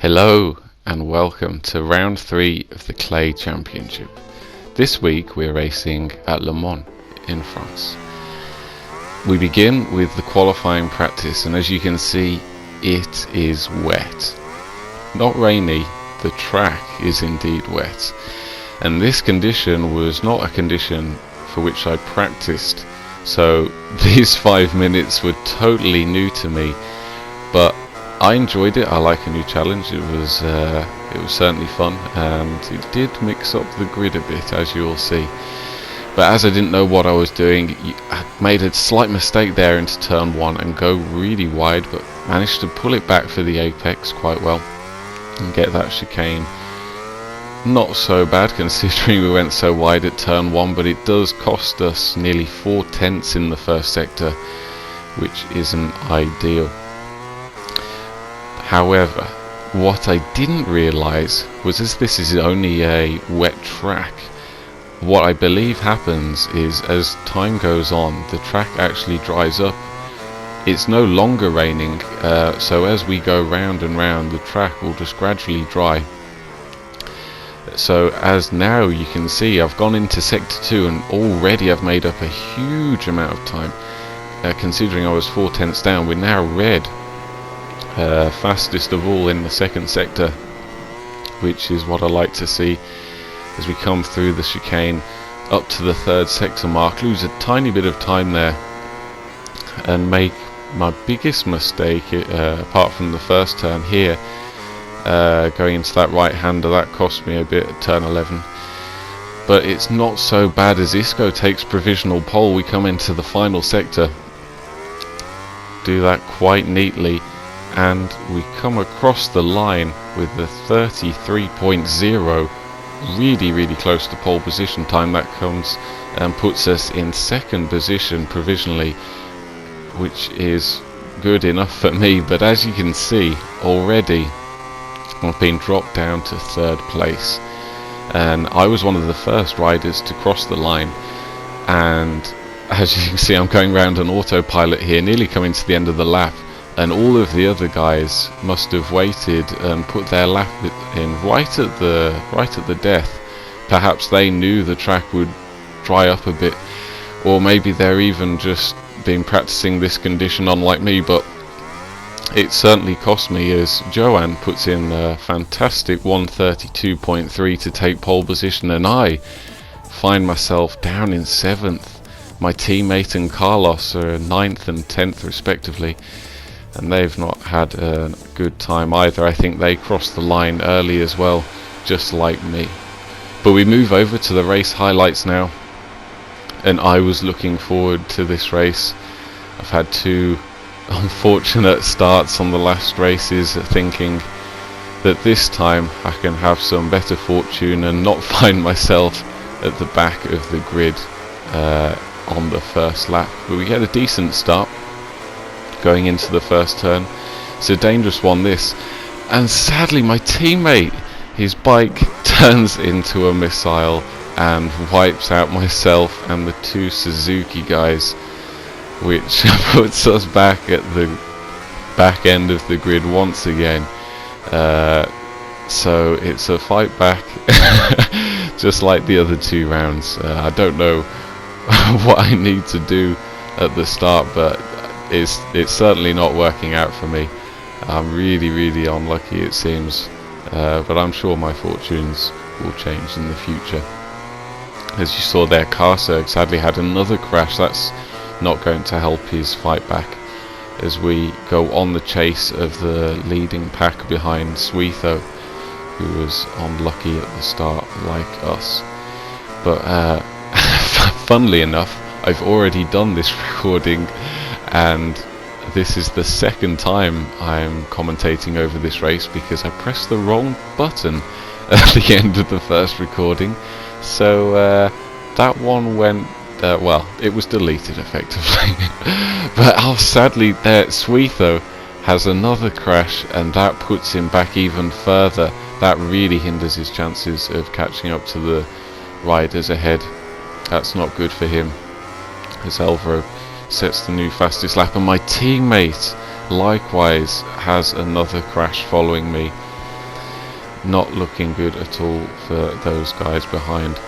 Hello and welcome to round 3 of the Clay Championship. This week we're racing at Le Mans in France. We begin with the qualifying practice, and as you can see, it is wet. Not rainy, the track is indeed wet. And this condition was not a condition for which I practiced, so these 5 minutes were totally new to me, but I enjoyed it. I like a new challenge. It was certainly fun, and it did mix up the grid a bit, as you will see. But as I didn't know what I was doing, I made a slight mistake there into turn 1 and go really wide, but managed to pull it back for the apex quite well and get that chicane. Not so bad considering we went so wide at turn 1, but it does cost us nearly 4 tenths in the first sector, which isn't ideal. However, what I didn't realise was, as this is only a wet track, what I believe happens is as time goes on, the track actually dries up. It's no longer raining, so as we go round and round, the track will just gradually dry. So as now you can see, I've gone into sector 2 and already I've made up a huge amount of time. Considering I was 4 tenths down, we're now red. Fastest of all in the second sector, which is what I like to see as we come through the chicane up to the third sector mark. Lose a tiny bit of time there and make my biggest mistake, apart from the first turn here, going into that right hander. That cost me a bit at turn 11, but it's not so bad as Isco takes provisional pole. We come into the final sector, do that quite neatly, and we come across the line with the 33.0, really close to pole position time. That comes and puts us in second position provisionally, which is good enough for me. But as you can see, already I've been dropped down to third place, and I was one of the first riders to cross the line. And as you can see, I'm going around on autopilot here, nearly coming to the end of the lap. And all of the other guys must have waited and put their lap in right at the death. Perhaps they knew the track would dry up a bit, or maybe they're even just been practicing this condition on like me. But it certainly cost me, as Joanne puts in a fantastic 132.3 to take pole position, and I find myself down in 7th. My teammate and Carlos are 9th and 10th respectively, and they've not had a good time either. I think they crossed the line early as well, just like me. But we move over to the race highlights now, and I was looking forward to this race. I've had 2 unfortunate starts on the last races, thinking that this time I can have some better fortune and not find myself at the back of the grid on the first lap. But we get a decent start going into the first turn. It's a dangerous one, this, and sadly my teammate, his bike turns into a missile and wipes out myself and the 2 Suzuki guys, which puts us back at the back end of the grid once again. So it's a fight back just like the other 2 rounds. I don't know what I need to do at the start, but it's certainly not working out for me. I'm really unlucky, it seems, but I'm sure my fortunes will change in the future. As you saw there, Carserg sadly had another crash. That's not going to help his fight back as we go on the chase of the leading pack behind Suitho, who was unlucky at the start like us. But funnily enough, I've already done this recording, and this is the second time I'm commentating over this race because I pressed the wrong button at the end of the first recording. So that one went, well, it was deleted effectively. But sadly there, Suitho has another crash, and that puts him back even further. That really hinders his chances of catching up to the riders ahead. That's not good for him, as Alvaro sets the new fastest lap, and my teammate likewise has another crash following me. not looking good at all for those guys behind.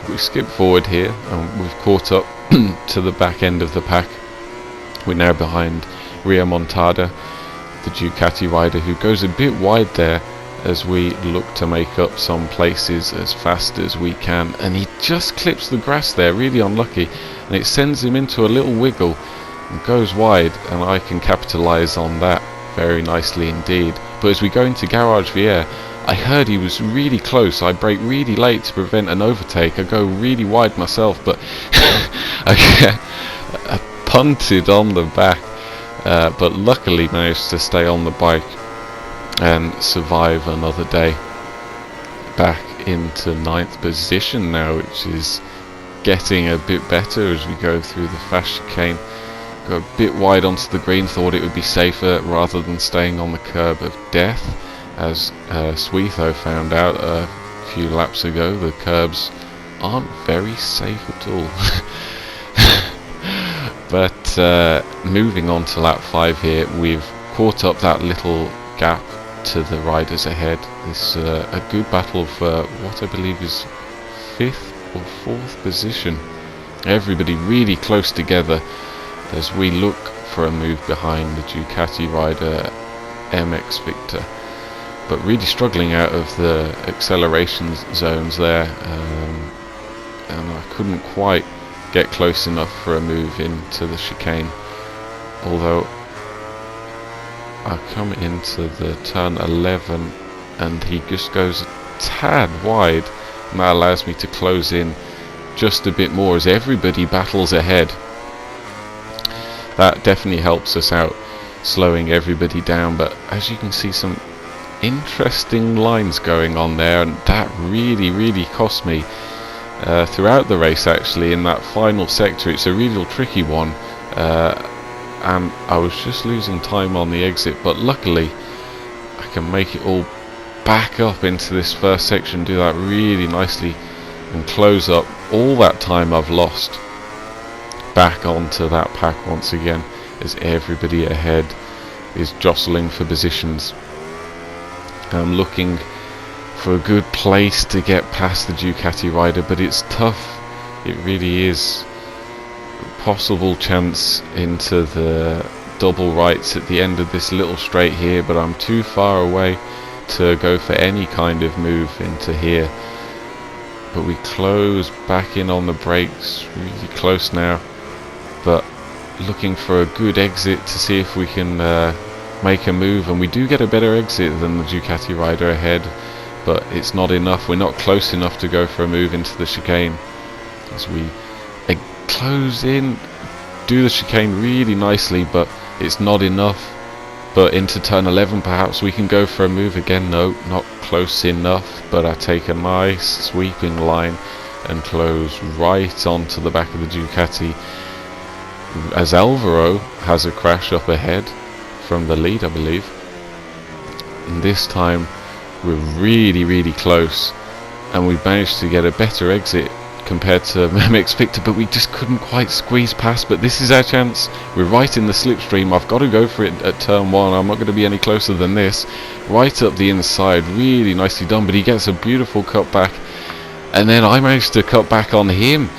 We skip forward here and we've caught up to the back end of the pack. We're now behind Ria Montada, the Ducati rider, who goes a bit wide there as we look to make up some places as fast as we can, and he just clips the grass there, really unlucky, and it sends him into a little wiggle and goes wide, and I can capitalise on that very nicely indeed. But as we go into Garage Vier, I heard he was really close. I brake really late to prevent an overtake. I go really wide myself, but I punted on the back, but luckily managed to stay on the bike and survive another day. Back into 9th position now, which is getting a bit better as we go through the fast chicane. Got a bit wide onto the green, thought it would be safer rather than staying on the curb of death, as Suizo found out a few laps ago. The curbs aren't very safe at all. But moving on to lap 5 here, we've caught up that little gap to the riders ahead. This is a good battle for what I believe is 5th or 4th position. Everybody really close together as we look for a move behind the Ducati rider MX Victor, but really struggling out of the acceleration zones there, and I couldn't quite get close enough for a move into the chicane, although I come into the turn 11 and he just goes a tad wide, and that allows me to close in just a bit more as everybody battles ahead. That definitely helps us out, slowing everybody down, but as you can see, some interesting lines going on there, and that really cost me throughout the race actually. In that final sector, it's a real tricky one, and I was just losing time on the exit, but luckily I can make it all back up into this first section, do that really nicely and close up all that time I've lost back onto that pack once again, as everybody ahead is jostling for positions. I'm looking for a good place to get past the Ducati rider, but it's tough. It really is. Possible chance into the double rights at the end of this little straight here, but I'm too far away to go for any kind of move into here. But we close back in on the brakes, really close now, but looking for a good exit to see if we can make a move, and we do get a better exit than the Ducati rider ahead, but it's not enough. We're not close enough to go for a move into the chicane. As we close in, do the chicane really nicely, but it's not enough. But into turn 11 perhaps we can go for a move again. No, not close enough, but I take a nice sweeping line and close right onto the back of the Ducati, as Alvaro has a crash up ahead from the lead, I believe. And this time we're really close, and we've managed to get a better exit compared to MX Victor, but we just couldn't quite squeeze past. But this is our chance. We're right in the slipstream. I've got to go for it at turn 1. I'm not going to be any closer than this. Right up the inside, really nicely done, but he gets a beautiful cut back, and then I managed to cut back on him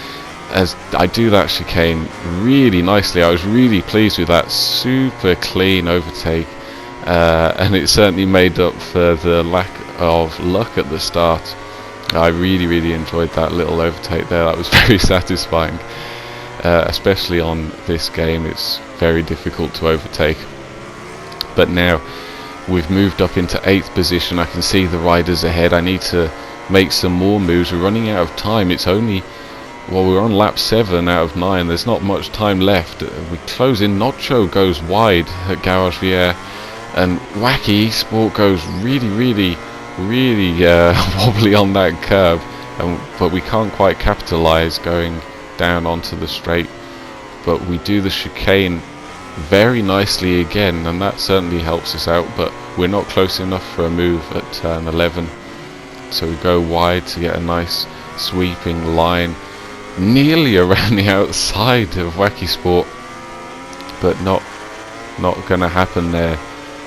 as I do that chicane really nicely. I was really pleased with that super clean overtake, and it certainly made up for the lack of luck at the start. I really enjoyed that little overtake there. That was very satisfying, especially on this game. It's very difficult to overtake. But now we've moved up into 8th position. I can see the riders ahead. I need to make some more moves. We're running out of time. It's only, well, we're on lap 7 out of 9. There's not much time left. We close in. Nacho goes wide at Garage Vier, and Wacky Sport goes really wobbly on that curb, but we can't quite capitalise going down onto the straight. But we do the chicane very nicely again, and that certainly helps us out, but we're not close enough for a move at turn 11. So we go wide to get a nice sweeping line nearly around the outside of Wacky Sport, but not going to happen there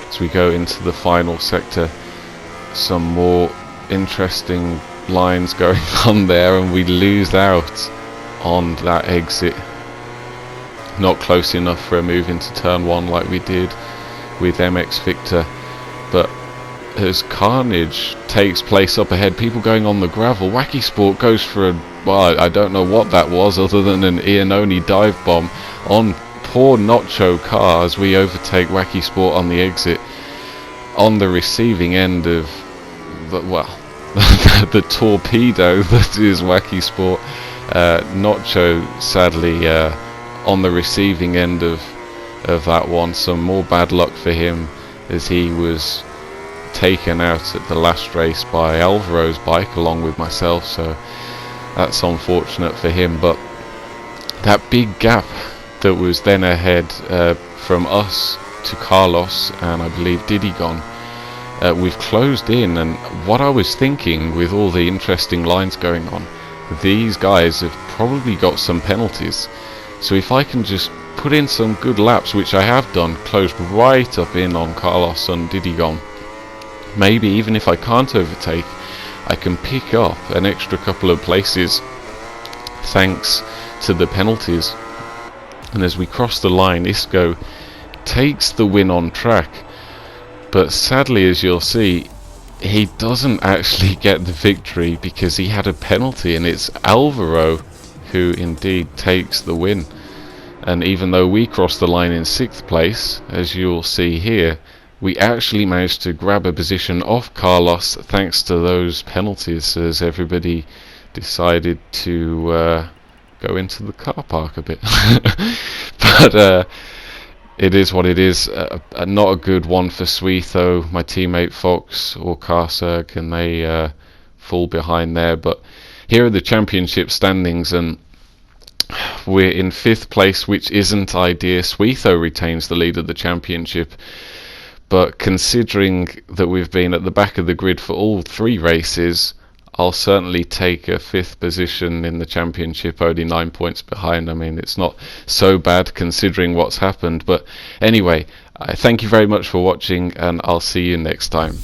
as we go into the final sector. some more interesting lines going on there, and we lose out on that exit. Not close enough for a move into turn 1 like we did with MX Victor, but as carnage takes place up ahead, people going on the gravel, Wacky Sport goes for a, well, I don't know what that was other than an Iannone dive bomb on poor Nacho car as we overtake Wacky Sport on the exit. On the receiving end of the, well, the torpedo that is Wacky Sport, Nacho sadly on the receiving end of that one. Some more bad luck for him as he was taken out at the last race by Alvaro's bike along with myself, so that's unfortunate for him. But that big gap that was then ahead from us to Carlos and I believe Didigon, we've closed in, and what I was thinking with all the interesting lines going on, these guys have probably got some penalties, so if I can just put in some good laps, which I have done, closed right up in on Carlos and Didigon, maybe even if I can't overtake, I can pick up an extra couple of places thanks to the penalties. And as we cross the line, Isco takes the win on track, but sadly, as you'll see, he doesn't actually get the victory because he had a penalty, and it's Alvaro who indeed takes the win. And even though we crossed the line in 6th place, as you'll see here, we actually managed to grab a position off Carlos thanks to those penalties, as everybody decided to go into the car park a bit. But it is what it is. Not a good one for Suizo, my teammate Fox or Carserg, and they fall behind there. But here are the championship standings, and we're in 5th place, which isn't ideal. Suizo retains the lead of the championship, but considering that we've been at the back of the grid for all 3 races, I'll certainly take a 5th position in the championship, only 9 points behind. I mean, it's not so bad considering what's happened. But anyway, thank you very much for watching, and I'll see you next time.